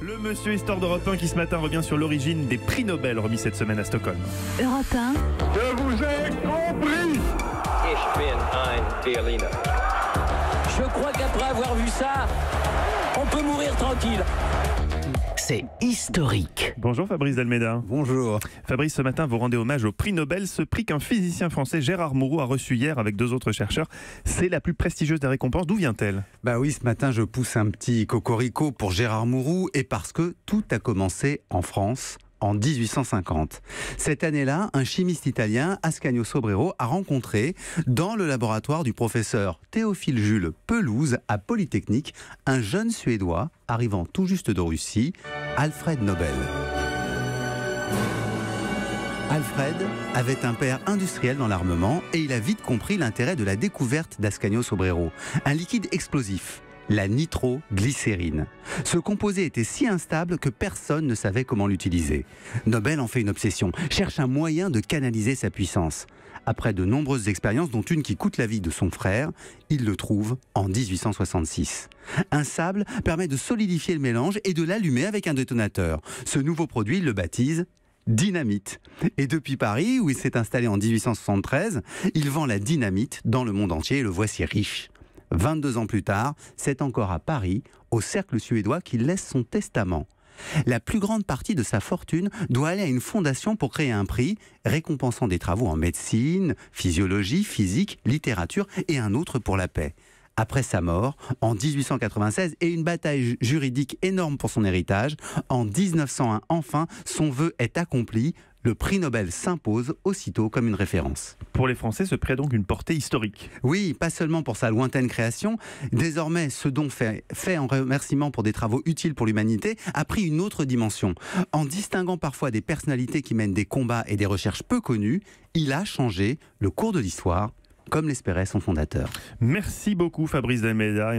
Le monsieur Histoire d'Europe 1 qui ce matin revient sur l'origine des prix Nobel remis cette semaine à Stockholm. Europe 1. Je vous ai compris. Ich bin ein Berliner. Je crois qu'après avoir vu ça, on peut mourir tranquille. C'est historique. Bonjour Fabrice Delméda. Bonjour. Fabrice, ce matin vous rendez hommage au prix Nobel, ce prix qu'un physicien français, Gérard Mourou, a reçu hier avec deux autres chercheurs. C'est la plus prestigieuse des récompenses. D'où vient-elle ? Bah oui, ce matin je pousse un petit cocorico pour Gérard Mourou et parce que tout a commencé en France. En 1850. Cette année-là, un chimiste italien, Ascanio Sobrero, a rencontré, dans le laboratoire du professeur Théophile Jules Pelouse à Polytechnique, un jeune Suédois arrivant tout juste de Russie, Alfred Nobel. Alfred avait un père industriel dans l'armement et il a vite compris l'intérêt de la découverte d'Ascanio Sobrero, un liquide explosif. La nitroglycérine. Ce composé était si instable que personne ne savait comment l'utiliser. Nobel en fait une obsession, cherche un moyen de canaliser sa puissance. Après de nombreuses expériences, dont une qui coûte la vie de son frère, il le trouve en 1866. Un sable permet de solidifier le mélange et de l'allumer avec un détonateur. Ce nouveau produit, il le baptise dynamite. Et depuis Paris, où il s'est installé en 1873, il vend la dynamite dans le monde entier et le voici riche. 22 ans plus tard, c'est encore à Paris, au Cercle suédois, qu'il laisse son testament. La plus grande partie de sa fortune doit aller à une fondation pour créer un prix récompensant des travaux en médecine, physiologie, physique, littérature et un autre pour la paix. Après sa mort, en 1896, et une bataille juridique énorme pour son héritage, en 1901, enfin, son vœu est accompli. Le prix Nobel s'impose aussitôt comme une référence. Pour les Français, ce prix a donc une portée historique. Oui, pas seulement pour sa lointaine création. Désormais, ce don fait en remerciement pour des travaux utiles pour l'humanité a pris une autre dimension. En distinguant parfois des personnalités qui mènent des combats et des recherches peu connues, il a changé le cours de l'histoire, comme l'espérait son fondateur. Merci beaucoup Fabrice Delméda.